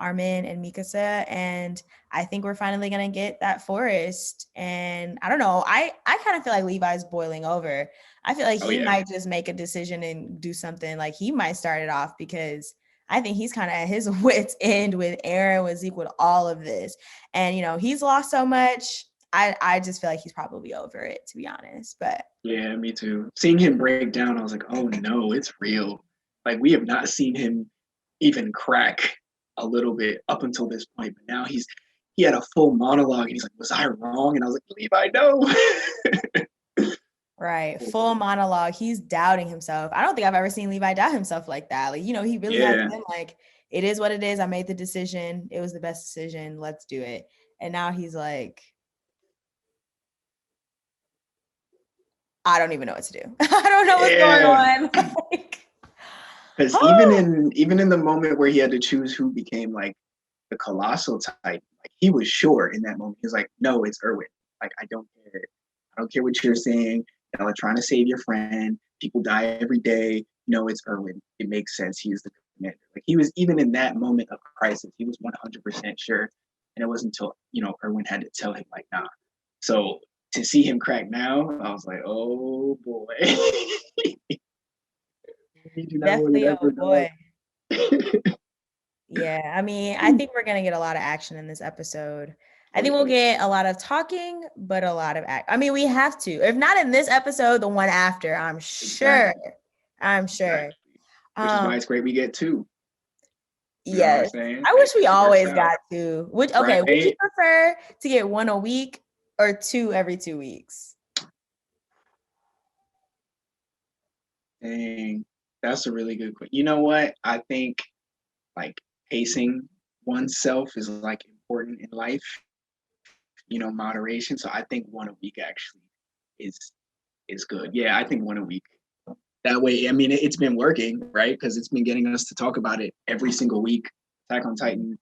Armin and Mikasa, and I think we're finally gonna get that forest. And I don't know, I kind of feel like Levi's boiling over. I feel like he might just make a decision and do something. Like he might start it off, because I think he's kind of at his wits end with Eren, with Zeke, with all of this, and he's lost so much. I just feel like he's probably over it, to be honest. But yeah, me too. Seeing him break down, I was like, oh no, it's real. Like we have not seen him even crack a little bit up until this point, but now he had a full monologue, and he's like, was I wrong? And I was like, Levi, no. Right, full monologue. He's doubting himself. I don't think I've ever seen Levi doubt himself like that. Like, he really has been like, it is what it is. I made the decision. It was the best decision. Let's do it. And now he's like, I don't even know what to do. I don't know what's going on. Because even in the moment where he had to choose who became like the colossal type, like he was sure in that moment. He was like, no, it's Erwin. Like, I don't care. I don't care what you're saying. Y'all are trying to save your friend. People die every day. No, it's Erwin. It makes sense. He is the commander. Like he was, even in that moment of crisis, he was 100% sure. And it wasn't until, Erwin had to tell him like, nah. So to see him crack now, I was like, oh boy. Definitely a boy. Yeah, I mean, I think we're gonna get a lot of action in this episode. I think we'll get a lot of talking, but a lot of I mean, we have to. If not in this episode, the one after, I'm sure. Exactly. I'm sure. Exactly. Which is why it's great we get two. Yes. I wish we always got two. Would you prefer to get one a week or two every 2 weeks? Dang, that's a really good question. You know what? I think like pacing oneself is like important in life, moderation. So I think one a week actually is good. Yeah, I think one a week. That way, I mean, it's been working, right? Because it's been getting us to talk about it every single week. Attack on Titan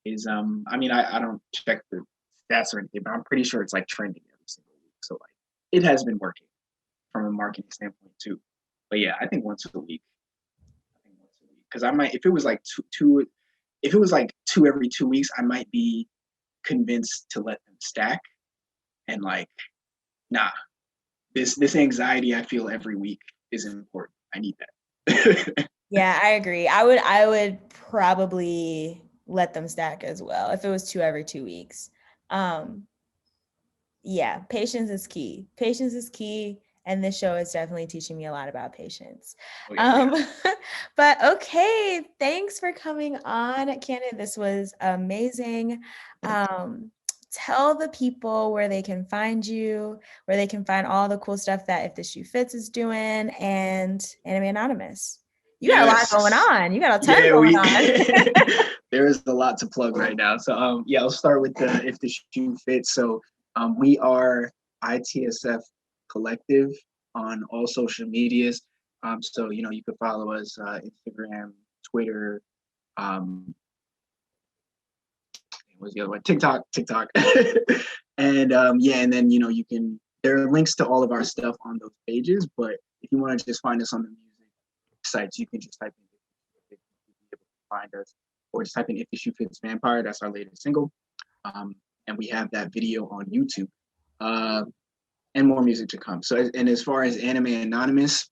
is, I mean, I don't check the stats or anything, but I'm pretty sure it's like trending every single week. So like, it has been working from a marketing standpoint too. But yeah, I think once a week. Because I might, if it was like if it was like two every 2 weeks, I might be convinced to let them stack. And like, nah, this anxiety I feel every week is important. I need that. Yeah, I agree. I would probably let them stack as well if it was two every 2 weeks. Yeah, patience is key. Patience is key. And this show is definitely teaching me a lot about patience. But okay, thanks for coming on, Candid. This was amazing. Tell the people where they can find you, where they can find all the cool stuff that If the Shoe Fits is doing, and Anime Anonymous. You got a lot going on. You got a ton going on. There is a lot to plug right now. So I'll start with the If the Shoe Fits. So we are ITSF Collective on all social medias. So you can follow us Instagram, Twitter, what's the other one? TikTok. And and then there are links to all of our stuff on those pages. But if you want to just find us on the music sites, you can just type in if you be able to find us, or just type in If the Shoe Fits Vampire. That's our latest single. And we have that video on YouTube. and more music to come. So, and as far as Anime Anonymous,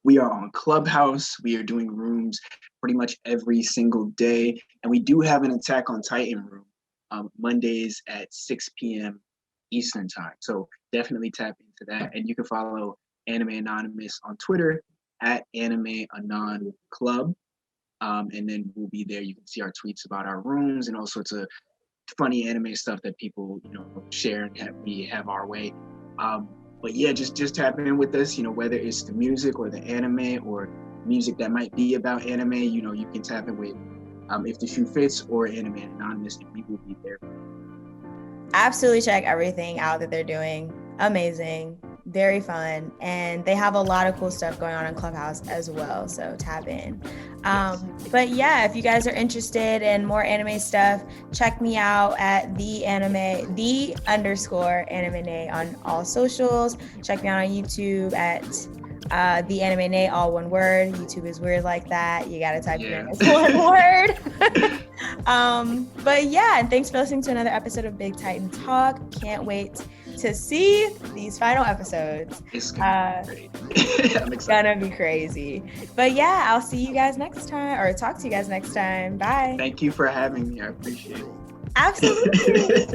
we are on Clubhouse. We are doing rooms pretty much every single day. And we do have an Attack on Titan room Mondays at 6 p.m. Eastern time. So definitely tap into that. And you can follow Anime Anonymous on Twitter at Anime Anon Club. And then we'll be there. You can see our tweets about our rooms and all sorts of funny anime stuff that people, share and we have our way. But yeah, just tap in with us, whether it's the music or the anime or music that might be about anime, you can tap in with If the Shoe Fits or Anime Anonymous, and we will be there. Absolutely check everything out that they're doing. Amazing, very fun, and they have a lot of cool stuff going on in Clubhouse as well, so tap in. But yeah, if you guys are interested in more anime stuff, check me out at _AnimeNae on all socials. Check me out on YouTube at TheAnimeNae, all one word. YouTube is weird like that. You gotta type it in as one word. But yeah, and thanks for listening to another episode of Big Titan Talk. Can't wait to see these final episodes. It's gonna be great. I'm excited. It's gonna be crazy. But yeah, I'll see you guys next time, or talk to you guys next time. Bye. Thank you for having me. I appreciate it. Absolutely.